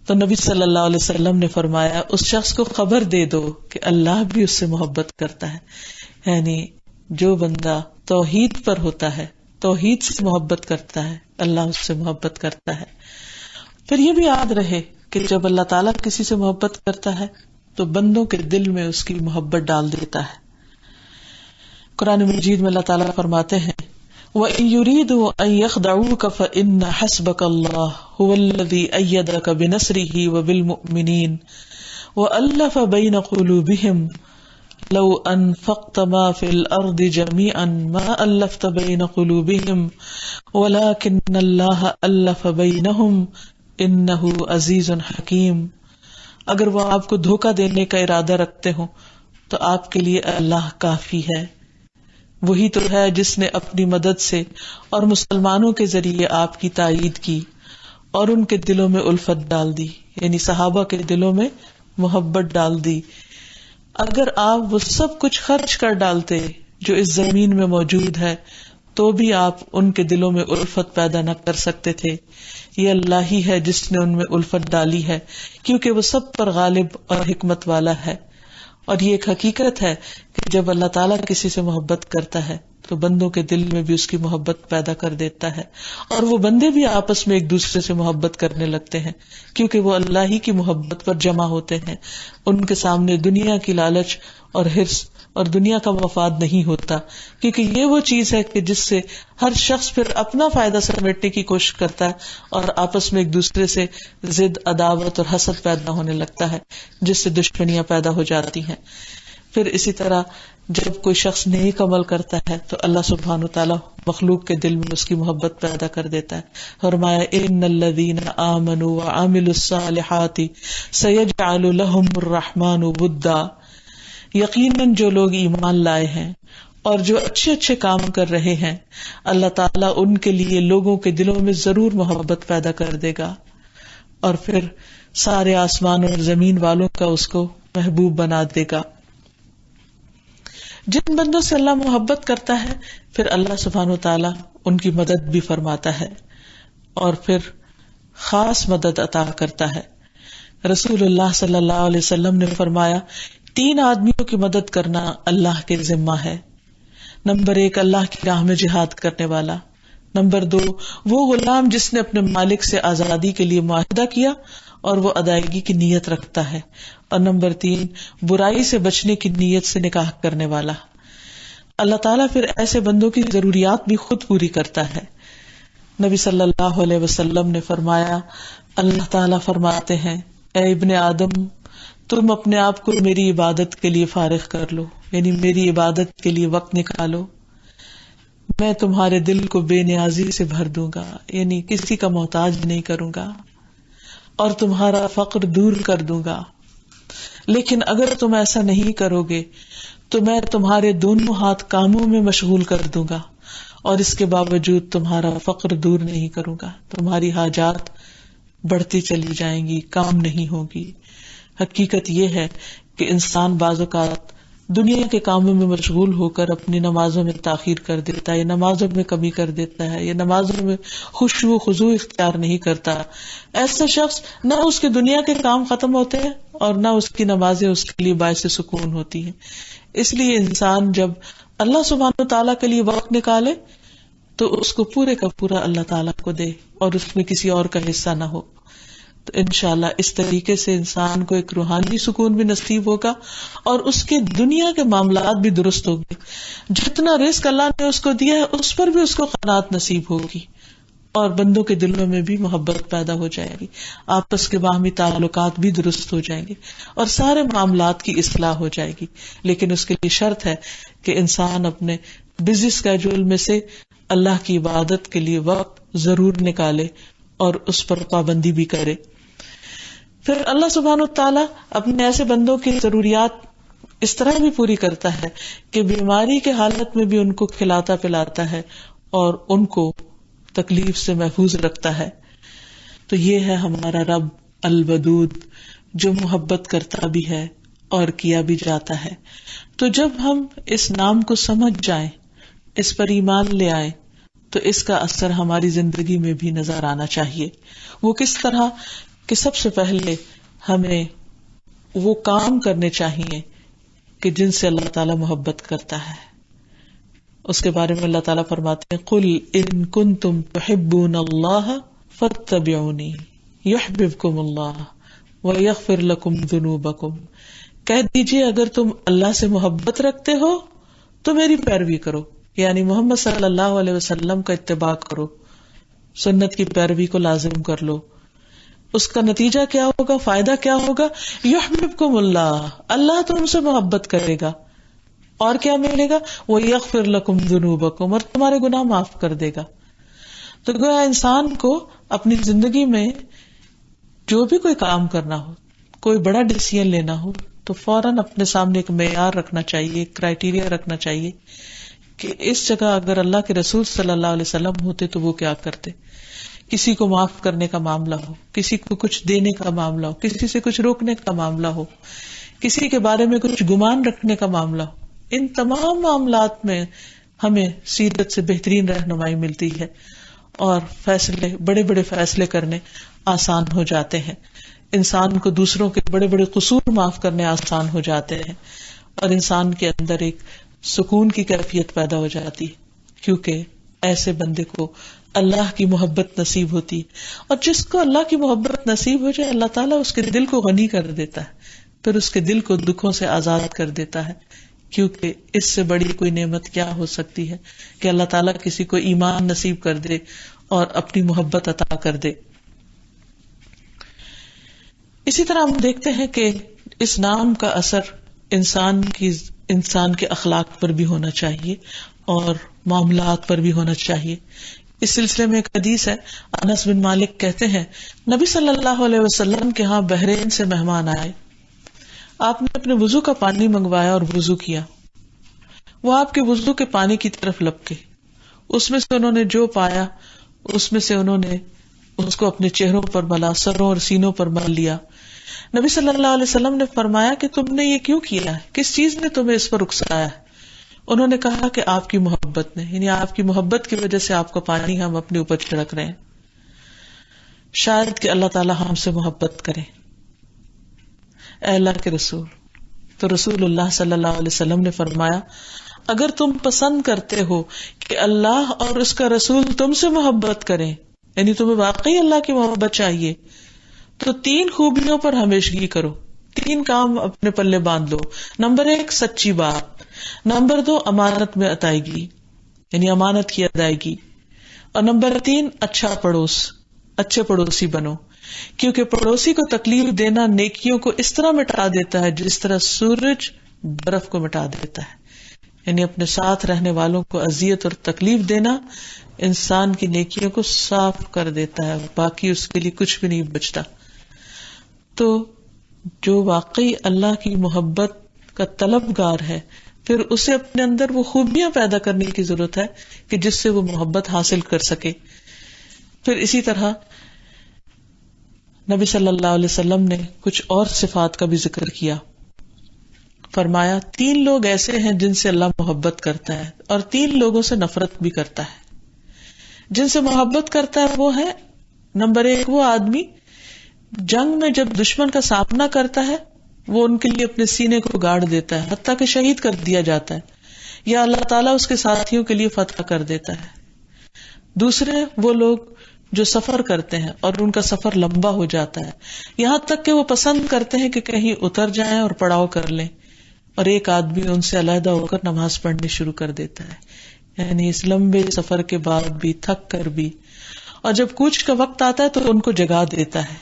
تو نبی صلی اللہ علیہ وسلم نے فرمایا، اس شخص کو خبر دے دو کہ اللہ بھی اس سے محبت کرتا ہے۔ یعنی جو بندہ توحید پر ہوتا ہے، توحید سے محبت کرتا ہے، اللہ اس سے محبت کرتا ہے۔ پھر یہ بھی یاد رہے کہ جب اللہ تعالیٰ کسی سے محبت کرتا ہے تو بندوں کے دل میں اس کی محبت ڈال دیتا ہے۔ قرآن مجید میں اللہ تعالیٰ فرماتے ہیں، وَإِن يُرِيدُوا أَن يَخْدَعُوكَ فَإِنَّ حَسْبَكَ اللَّهُ هُوَ الَّذِي أَيَّدَكَ بِنَصْرِهِ وَبِالْمُؤْمِنِينَ وَأَلَّفَ بَيْنَ قُلُوبِهِمْ لَوْ أَنفَقْتَ مَا فِي الْأَرْضِ جَمِيعًا مَا أَلَّفْتَ بَيْنَ قُلُوبِهِمْ وَلَكِنَّ اللَّهَ أَلَّفَ بَيْنَهُمْ إِنَّهُ عَزِيزٌ حَكِيمٌ۔ اگر وہ آپ کو دھوکہ دینے کا ارادہ رکھتے ہوں تو آپ کے لیے اللہ کافی ہے، وہی تو ہے جس نے اپنی مدد سے اور مسلمانوں کے ذریعے آپ کی تائید کی اور ان کے دلوں میں الفت ڈال دی، یعنی صحابہ کے دلوں میں محبت ڈال دی۔ اگر آپ وہ سب کچھ خرچ کر ڈالتے جو اس زمین میں موجود ہے تو بھی آپ ان کے دلوں میں الفت پیدا نہ کر سکتے تھے۔ یہ اللہ ہی ہے جس نے ان میں الفت ڈالی ہے، کیونکہ وہ سب پر غالب اور حکمت والا ہے۔ اور یہ ایک حقیقت ہے کہ جب اللہ تعالیٰ کسی سے محبت کرتا ہے تو بندوں کے دل میں بھی اس کی محبت پیدا کر دیتا ہے، اور وہ بندے بھی آپس میں ایک دوسرے سے محبت کرنے لگتے ہیں، کیونکہ وہ اللہ ہی کی محبت پر جمع ہوتے ہیں۔ ان کے سامنے دنیا کی لالچ اور حرص اور دنیا کا مفاد نہیں ہوتا، کیونکہ یہ وہ چیز ہے کہ جس سے ہر شخص پھر اپنا فائدہ سمیٹنے کی کوشش کرتا ہے اور آپس میں ایک دوسرے سے ضد، عداوت اور حسد پیدا ہونے لگتا ہے، جس سے دشمنیاں پیدا ہو جاتی ہیں۔ پھر اسی طرح جب کوئی شخص نیک عمل کرتا ہے تو اللہ سبحانہ وتعالیٰ مخلوق کے دل میں اس کی محبت پیدا کر دیتا ہے۔ فرمایا، ان الذین آمنوا وعملوا الصالحات سیجعل لهم الرحمن ودا، یقیناً جو لوگ ایمان لائے ہیں اور جو اچھے اچھے کام کر رہے ہیں اللہ تعالیٰ ان کے لیے لوگوں کے دلوں میں ضرور محبت پیدا کر دے گا، اور پھر سارے آسمان اور زمین والوں کا اس کو محبوب بنا دے گا۔ جن بندوں سے اللہ محبت کرتا ہے پھر اللہ سبحانہ و تعالیٰ ان کی مدد بھی فرماتا ہے اور پھر خاص مدد عطا کرتا ہے۔ رسول اللہ صلی اللہ علیہ وسلم نے فرمایا 3 آدمیوں کی مدد کرنا اللہ کے ذمہ ہے۔ نمبر 1 اللہ کی راہ میں جہاد کرنے والا، نمبر 2 وہ غلام جس نے اپنے مالک سے آزادی کے لیے معاہدہ کیا اور وہ ادائیگی کی نیت رکھتا ہے، اور نمبر 3 برائی سے بچنے کی نیت سے نکاح کرنے والا۔ اللہ تعالیٰ پھر ایسے بندوں کی ضروریات بھی خود پوری کرتا ہے۔ نبی صلی اللہ علیہ وسلم نے فرمایا، اللہ تعالیٰ فرماتے ہیں اے ابن آدم تم اپنے آپ کو میری عبادت کے لیے فارغ کر لو، یعنی میری عبادت کے لیے وقت نکالو، میں تمہارے دل کو بے نیازی سے بھر دوں گا، یعنی کسی کا محتاج نہیں کروں گا، اور تمہارا فقر دور کر دوں گا۔ لیکن اگر تم ایسا نہیں کرو گے تو میں تمہارے دونوں ہاتھ کاموں میں مشغول کر دوں گا، اور اس کے باوجود تمہارا فقر دور نہیں کروں گا، تمہاری حاجات بڑھتی چلی جائیں گی، کام نہیں ہوگی۔ حقیقت یہ ہے کہ انسان بعض اوقات دنیا کے کاموں میں مشغول ہو کر اپنی نمازوں میں تاخیر کر دیتا ہے، یا نمازوں میں کمی کر دیتا ہے، یا نمازوں میں خشوع و خضوع اختیار نہیں کرتا۔ ایسا شخص نہ اس کے دنیا کے کام ختم ہوتے ہیں اور نہ اس کی نمازیں اس کے لیے باعث سکون ہوتی ہیں۔ اس لیے انسان جب اللہ سبحانہ تعالیٰ کے لیے وقت نکالے تو اس کو پورے کا پورا اللہ تعالیٰ کو دے اور اس میں کسی اور کا حصہ نہ ہو، تو انشاءاللہ اس طریقے سے انسان کو ایک روحانی سکون بھی نصیب ہوگا اور اس کے دنیا کے معاملات بھی درست ہوں گے۔ جتنا رزق اللہ نے اس کو دیا ہے اس پر بھی اس کو قناعت نصیب ہوگی، اور بندوں کے دلوں میں بھی محبت پیدا ہو جائے گی، آپس کے باہمی تعلقات بھی درست ہو جائیں گے اور سارے معاملات کی اصلاح ہو جائے گی۔ لیکن اس کے لیے شرط ہے کہ انسان اپنے بزی اسکیڈول میں سے اللہ کی عبادت کے لیے وقت ضرور نکالے اور اس پر پابندی بھی کرے۔ پھر اللہ سبحانہ وتعالیٰ اپنے ایسے بندوں کی ضروریات اس طرح بھی پوری کرتا ہے کہ بیماری کے حالت میں بھی ان کو کھلاتا پلاتا ہے اور ان کو تکلیف سے محفوظ رکھتا ہے۔ تو یہ ہے ہمارا رب الودود، جو محبت کرتا بھی ہے اور کیا بھی جاتا ہے۔ تو جب ہم اس نام کو سمجھ جائیں، اس پر ایمان لے آئیں، تو اس کا اثر ہماری زندگی میں بھی نظر آنا چاہیے۔ وہ کس طرح کہ سب سے پہلے ہمیں وہ کام کرنے چاہیے کہ جن سے اللہ تعالیٰ محبت کرتا ہے۔ اس کے بارے میں اللہ تعالیٰ فرماتے ہیں قُلْ إِن كُنتُمْ تُحِبُّونَ اللَّهَ فَاتَّبِعُونِي يُحْبِبْكُمُ اللَّهُ وَيَغْفِرْ لَكُمْ ذُنُوبَكُمْ، کہہ دیجئے اگر تم اللہ سے محبت رکھتے ہو تو میری پیروی کرو، یعنی محمد صلی اللہ علیہ وسلم کا اتباع کرو، سنت کی پیروی کو لازم کر لو۔ اس کا نتیجہ کیا ہوگا، فائدہ کیا ہوگا؟ یحببکم اللہ، اللہ تم سے محبت کرے گا، اور کیا ملے گا؟ وَيَغْفِرْ لَكُمْ ذُنُوبَكُمْ، اور تمہارے گناہ معاف کر دے گا۔ تو گویا انسان کو اپنی زندگی میں جو بھی کوئی کام کرنا ہو، کوئی بڑا ڈیسیژن لینا ہو، تو فوراً اپنے سامنے ایک معیار رکھنا چاہیے، ایک کرائیٹیریا رکھنا چاہیے کہ اس جگہ اگر اللہ کے رسول صلی اللہ علیہ وسلم ہوتے تو وہ کیا کرتے۔ کسی کو معاف کرنے کا معاملہ ہو، کسی کو کچھ دینے کا معاملہ ہو، کسی سے کچھ روکنے کا معاملہ ہو، کسی کے بارے میں کچھ گمان رکھنے کا معاملہ ہو، ان تمام معاملات میں ہمیں سیرت سے بہترین رہنمائی ملتی ہے اور فیصلے، بڑے بڑے فیصلے کرنے آسان ہو جاتے ہیں، انسان کو دوسروں کے بڑے بڑے قصور معاف کرنے آسان ہو جاتے ہیں، اور انسان کے اندر ایک سکون کی کیفیت پیدا ہو جاتی ہے، کیونکہ ایسے بندے کو اللہ کی محبت نصیب ہوتی ہے، اور جس کو اللہ کی محبت نصیب ہو جائے اللہ تعالیٰ اس کے دل کو غنی کر دیتا ہے، پھر اس کے دل کو دکھوں سے آزاد کر دیتا ہے، کیونکہ اس سے بڑی کوئی نعمت کیا ہو سکتی ہے کہ اللہ تعالیٰ کسی کو ایمان نصیب کر دے اور اپنی محبت عطا کر دے۔ اسی طرح ہم دیکھتے ہیں کہ اس نام کا اثر انسان کے اخلاق پر بھی ہونا چاہیے اور معاملات پر بھی ہونا چاہیے۔ اس سلسلے میں ایک حدیث ہے، انس بن مالک کہتے ہیں نبی صلی اللہ علیہ وسلم کے ہاں بحرین سے مہمان آئے، آپ نے اپنے وضو کا پانی منگوایا اور وضو کیا، وہ آپ کے وضو کے پانی کی طرف لپکے، اس میں سے انہوں نے جو پایا اس میں سے انہوں نے اس کو اپنے چہروں پر ملا، سروں اور سینوں پر مل لیا. نبی صلی اللہ علیہ وسلم نے فرمایا کہ تم نے یہ کیوں کیا ہے، کس چیز نے تمہیں اس پر اکسایا ہے؟ انہوں نے کہا کہ آپ کی محبت نے، یعنی آپ کی محبت کی وجہ سے آپ کا پانی ہم اپنے اوپر چھڑک رہے ہیں. شاید کہ اللہ تعالی ہم سے محبت کرے. اے اللہ کے رسول، تو رسول اللہ صلی اللہ علیہ وسلم نے فرمایا اگر تم پسند کرتے ہو کہ اللہ اور اس کا رسول تم سے محبت کریں، یعنی تمہیں واقعی اللہ کی محبت چاہیے، تو 3 خوبیوں پر ہمیشگی کرو. 3 کام اپنے پلے باندھ لو. نمبر 1 سچی بات، نمبر 2 امانت میں ادائیگی یعنی امانت کی ادائیگی، اور نمبر 3 اچھا پڑوس، اچھے پڑوسی بنو، کیونکہ پڑوسی کو تکلیف دینا نیکیوں کو اس طرح مٹا دیتا ہے جس طرح سورج برف کو مٹا دیتا ہے. یعنی اپنے ساتھ رہنے والوں کو اذیت اور تکلیف دینا انسان کی نیکیوں کو صاف کر دیتا ہے، باقی اس کے لیے کچھ بھی نہیں بچتا. تو جو واقعی اللہ کی محبت کا طلبگار ہے، پھر اسے اپنے اندر وہ خوبیاں پیدا کرنے کی ضرورت ہے کہ جس سے وہ محبت حاصل کر سکے. پھر اسی طرح نبی صلی اللہ علیہ وسلم نے کچھ اور صفات کا بھی ذکر کیا. فرمایا 3 لوگ ایسے ہیں جن سے اللہ محبت کرتا ہے اور 3 لوگوں سے نفرت بھی کرتا ہے. جن سے محبت کرتا ہے وہ ہے نمبر 1 وہ آدمی جنگ میں جب دشمن کا سامنا کرتا ہے وہ ان کے لیے اپنے سینے کو گاڑ دیتا ہے حتیٰ کہ شہید کر دیا جاتا ہے، یا اللہ تعالیٰ اس کے ساتھیوں کے لیے فتح کر دیتا ہے. دوسرے وہ لوگ جو سفر کرتے ہیں اور ان کا سفر لمبا ہو جاتا ہے، یہاں تک کہ وہ پسند کرتے ہیں کہ کہیں اتر جائیں اور پڑاؤ کر لیں، اور ایک آدمی ان سے علیحدہ ہو کر نماز پڑھنی شروع کر دیتا ہے. یعنی اس لمبے سفر کے بعد بھی تھک کر بھی، اور جب کوچ کا وقت آتا ہے تو ان کو جگا دیتا ہے.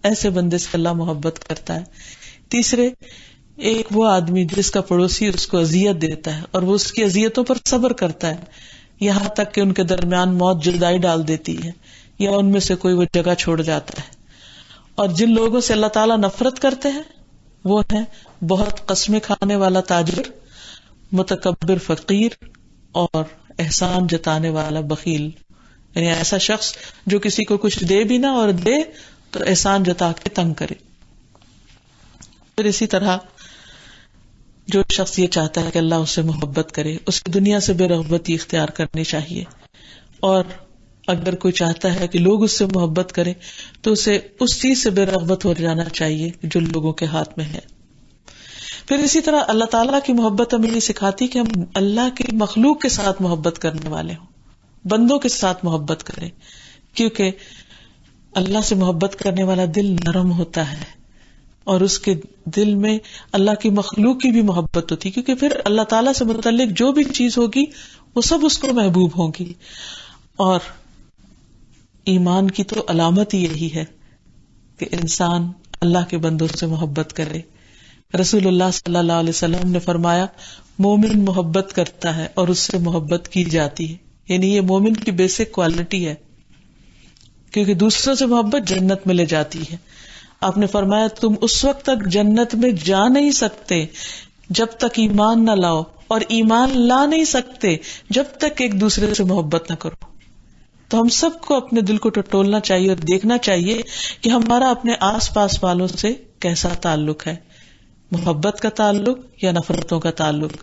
ایسے بندے سے اللہ محبت کرتا ہے. تیسرے ایک وہ آدمی جس کا پڑوسی اس کو اذیت دیتا ہے اور وہ اس کی اذیتوں پر صبر کرتا ہے یہاں تک کہ ان کے درمیان موت جدائی ڈال دیتی ہے یا ان میں سے کوئی وہ جگہ چھوڑ جاتا ہے. اور جن لوگوں سے اللہ تعالیٰ نفرت کرتے ہیں وہ ہیں بہت قسمیں کھانے والا تاجر، متکبر فقیر، اور احسان جتانے والا بخیل. یعنی ایسا شخص جو کسی کو کچھ دے بھی نہ اور دے تو احسان جتا کے تنگ کرے. پھر اسی طرح جو شخص یہ چاہتا ہے کہ اللہ اس سے محبت کرے، اس کی دنیا سے بے رغبتی اختیار کرنی چاہیے، اور اگر کوئی چاہتا ہے کہ لوگ اس سے محبت کریں تو اسے اس چیز سے بے رغبت ہو جانا چاہیے جو لوگوں کے ہاتھ میں ہے. پھر اسی طرح اللہ تعالیٰ کی محبت ہمیں یہ سکھاتی کہ ہم اللہ کی مخلوق کے ساتھ محبت کرنے والے ہوں، بندوں کے ساتھ محبت کریں، کیونکہ اللہ سے محبت کرنے والا دل نرم ہوتا ہے اور اس کے دل میں اللہ کی مخلوق کی بھی محبت ہوتی، کیونکہ پھر اللہ تعالیٰ سے متعلق جو بھی چیز ہوگی وہ سب اس کو محبوب ہوگی. اور ایمان کی تو علامت ہی یہی ہے کہ انسان اللہ کے بندوں سے محبت کرے. رسول اللہ صلی اللہ علیہ وسلم نے فرمایا مومن محبت کرتا ہے اور اس سے محبت کی جاتی ہے. یعنی یہ مومن کی بیسک کوالٹی ہے، کیونکہ دوسروں سے محبت جنت میں لے جاتی ہے. آپ نے فرمایا تم اس وقت تک جنت میں جا نہیں سکتے جب تک ایمان نہ لاؤ، اور ایمان لا نہیں سکتے جب تک ایک دوسرے سے محبت نہ کرو. تو ہم سب کو اپنے دل کو ٹٹولنا چاہیے اور دیکھنا چاہیے کہ ہمارا اپنے آس پاس والوں سے کیسا تعلق ہے، محبت کا تعلق یا نفرتوں کا تعلق.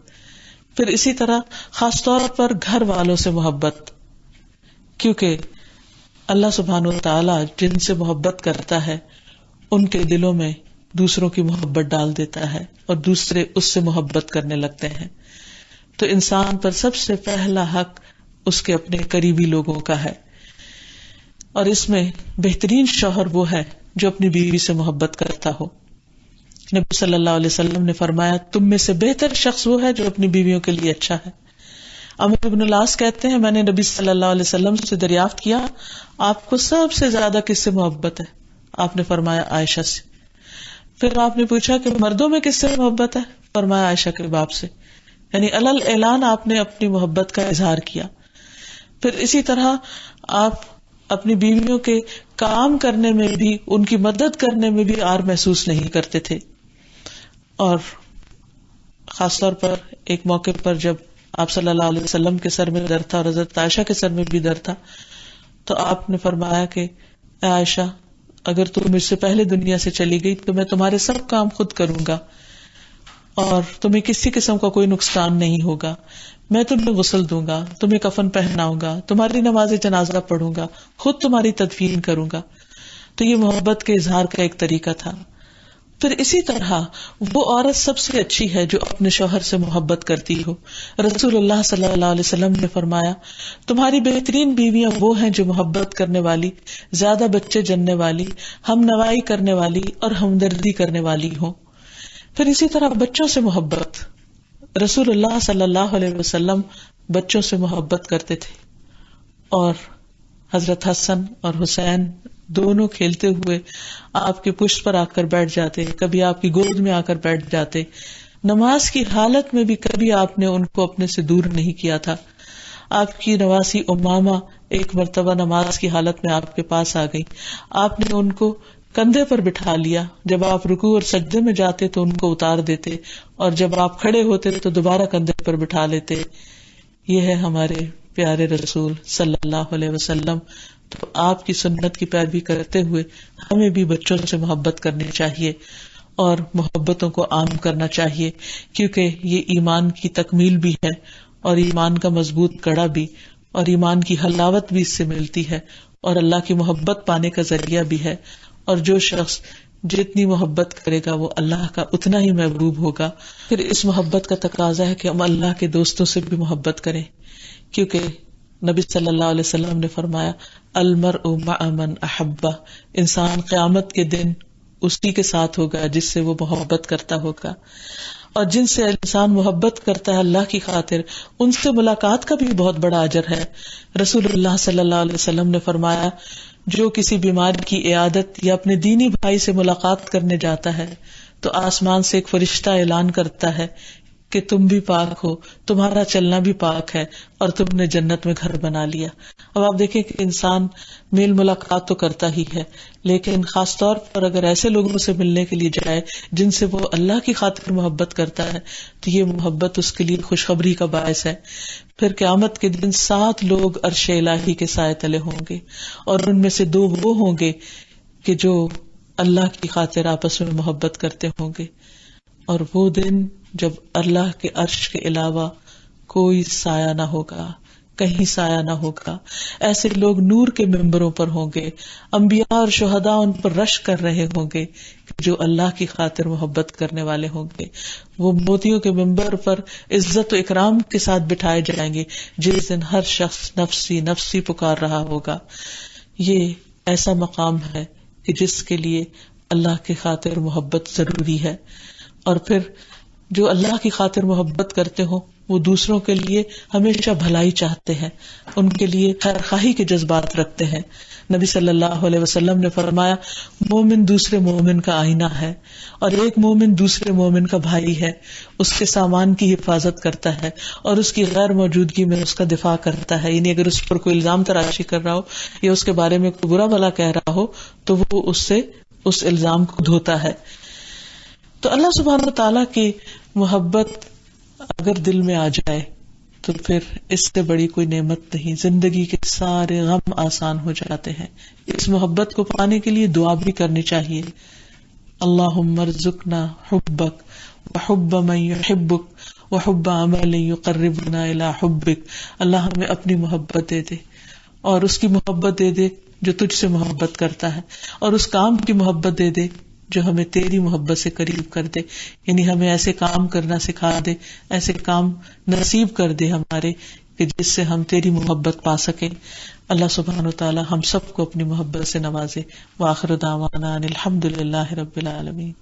پھر اسی طرح خاص طور پر گھر والوں سے محبت، کیونکہ اللہ سبحانہ و تعالی جن سے محبت کرتا ہے ان کے دلوں میں دوسروں کی محبت ڈال دیتا ہے اور دوسرے اس سے محبت کرنے لگتے ہیں. تو انسان پر سب سے پہلا حق اس کے اپنے قریبی لوگوں کا ہے، اور اس میں بہترین شوہر وہ ہے جو اپنی بیوی سے محبت کرتا ہو. نبی صلی اللہ علیہ وسلم نے فرمایا تم میں سے بہتر شخص وہ ہے جو اپنی بیویوں کے لیے اچھا ہے. عمرو بن العاص کہتے ہیں میں نے نبی صلی اللہ علیہ وسلم سے دریافت کیا آپ کو سب سے زیادہ کس سے محبت ہے؟ آپ نے فرمایا عائشہ سے. پھر آپ نے پوچھا کہ مردوں میں کس سے محبت ہے؟ فرمایا عائشہ کے باپ سے. یعنی علل اعلان آپ نے اپنی محبت کا اظہار کیا. پھر اسی طرح آپ اپنی بیویوں کے کام کرنے میں بھی، ان کی مدد کرنے میں بھی عار محسوس نہیں کرتے تھے. اور خاص طور پر ایک موقع پر جب آپ صلی اللہ علیہ وسلم کے سر میں درد تھا اور حضرت عائشہ کے سر میں بھی درد تھا. تو آپ نے فرمایا کہ اے عائشہ اگر تم مجھ سے پہلے دنیا سے چلی گئی تو میں تمہارے سب کام خود کروں گا اور تمہیں کسی قسم کا کوئی نقصان نہیں ہوگا. میں تمہیں غسل دوں گا, تمہیں کفن پہناؤں گا, تمہاری نماز جنازہ پڑھوں گا, خود تمہاری تدفین کروں گا. تو یہ محبت کے اظہار کا ایک طریقہ تھا. پھر اسی طرح وہ عورت سب سے اچھی ہے جو اپنے شوہر سے محبت کرتی ہو. رسول اللہ صلی اللہ علیہ وسلم نے فرمایا تمہاری بہترین بیویاں وہ ہیں جو محبت کرنے والی, زیادہ بچے جننے والی, ہم نوائی کرنے والی اور ہمدردی کرنے والی ہوں. پھر اسی طرح بچوں سے محبت. رسول اللہ صلی اللہ علیہ وسلم بچوں سے محبت کرتے تھے اور حضرت حسن اور حسین دونوں کھیلتے ہوئے آپ کی پشت پر آ کر بیٹھ جاتے, کبھی آپ کی گود میں آ کر بیٹھ جاتے. نماز کی حالت میں بھی کبھی آپ نے ان کو اپنے سے دور نہیں کیا تھا. آپ کی نواسی امامہ ایک مرتبہ نماز کی حالت میں آپ کے پاس آ گئی. آپ نے ان کو کندھے پر بٹھا لیا. جب آپ رکوع اور سجدے میں جاتے تو ان کو اتار دیتے اور جب آپ کھڑے ہوتے تو دوبارہ کندھے پر بٹھا لیتے. یہ ہے ہمارے پیارے رسول صلی اللہ علیہ وسلم. تو آپ کی سنت کی پیروی کرتے ہوئے ہمیں بھی بچوں سے محبت کرنی چاہیے اور محبتوں کو عام کرنا چاہیے, کیونکہ یہ ایمان کی تکمیل بھی ہے اور ایمان کا مضبوط گڑھا بھی, اور ایمان کی حلاوت بھی اس سے ملتی ہے اور اللہ کی محبت پانے کا ذریعہ بھی ہے. اور جو شخص جتنی محبت کرے گا وہ اللہ کا اتنا ہی محبوب ہوگا. پھر اس محبت کا تقاضا ہے کہ ہم اللہ کے دوستوں سے بھی محبت کریں, کیونکہ نبی صلی اللہ علیہ وسلم نے فرمایا المرء مع من احبہ, انسان قیامت کے دن اسی کے ساتھ ہوگا جس سے وہ محبت کرتا ہوگا. اور جن سے انسان محبت کرتا ہے اللہ کی خاطر, ان سے ملاقات کا بھی بہت بڑا اجر ہے. رسول اللہ صلی اللہ علیہ وسلم نے فرمایا جو کسی بیمار کی عیادت یا اپنے دینی بھائی سے ملاقات کرنے جاتا ہے تو آسمان سے ایک فرشتہ اعلان کرتا ہے کہ تم بھی پاک ہو, تمہارا چلنا بھی پاک ہے اور تم نے جنت میں گھر بنا لیا. اب آپ دیکھیں کہ انسان میل ملاقات تو کرتا ہی ہے, لیکن خاص طور پر اگر ایسے لوگوں سے ملنے کے لیے جائے جن سے وہ اللہ کی خاطر محبت کرتا ہے تو یہ محبت اس کے لیے خوشخبری کا باعث ہے. پھر قیامت کے دن 7 لوگ عرش الہی کے سائے تلے ہوں گے اور ان میں سے 2 وہ ہوں گے کہ جو اللہ کی خاطر آپس میں محبت کرتے ہوں گے. اور وہ دن جب اللہ کے عرش کے علاوہ کوئی سایہ نہ ہوگا, کہیں سایہ نہ ہوگا. ایسے لوگ نور کے ممبروں پر ہوں گے, انبیاء اور شہداء ان پر رشک کر رہے ہوں گے جو اللہ کی خاطر محبت کرنے والے ہوں گے. وہ موتیوں کے ممبر پر عزت و اکرام کے ساتھ بٹھائے جائیں گے جس دن ہر شخص نفسی نفسی پکار رہا ہوگا. یہ ایسا مقام ہے کہ جس کے لیے اللہ کی خاطر محبت ضروری ہے. اور پھر جو اللہ کی خاطر محبت کرتے ہوں وہ دوسروں کے لیے ہمیشہ بھلائی چاہتے ہیں, ان کے لیے خیر خواہی کے جذبات رکھتے ہیں. نبی صلی اللہ علیہ وسلم نے فرمایا مومن دوسرے مومن کا آئینہ ہے اور ایک مومن دوسرے مومن کا بھائی ہے. اس کے سامان کی حفاظت کرتا ہے اور اس کی غیر موجودگی میں اس کا دفاع کرتا ہے. یعنی اگر اس پر کوئی الزام تراشی کر رہا ہو یا اس کے بارے میں کوئی برا بھلا کہہ رہا ہو تو وہ اس سے اس الزام کو دھوتا ہے. تو اللہ سبحانہ وتعالیٰ کی محبت اگر دل میں آ جائے تو پھر اس سے بڑی کوئی نعمت نہیں. زندگی کے سارے غم آسان ہو جاتے ہیں. اس محبت کو پانے کے لیے دعا بھی کرنی چاہیے. اللہم ارزقنا حبک وحب من یحبک وحب عمل یقربنا الی حبک. اللہ ہمیں اپنی محبت دے دے اور اس کی محبت دے دے جو تجھ سے محبت کرتا ہے, اور اس کام کی محبت دے دے جو ہمیں تیری محبت سے قریب کر دے. یعنی ہمیں ایسے کام کرنا سکھا دے, ایسے کام نصیب کر دے ہمارے کہ جس سے ہم تیری محبت پا سکیں. اللہ سبحانہ وتعالی ہم سب کو اپنی محبت سے نوازے. وآخر دعوانا ان الحمد للہ رب العالمین.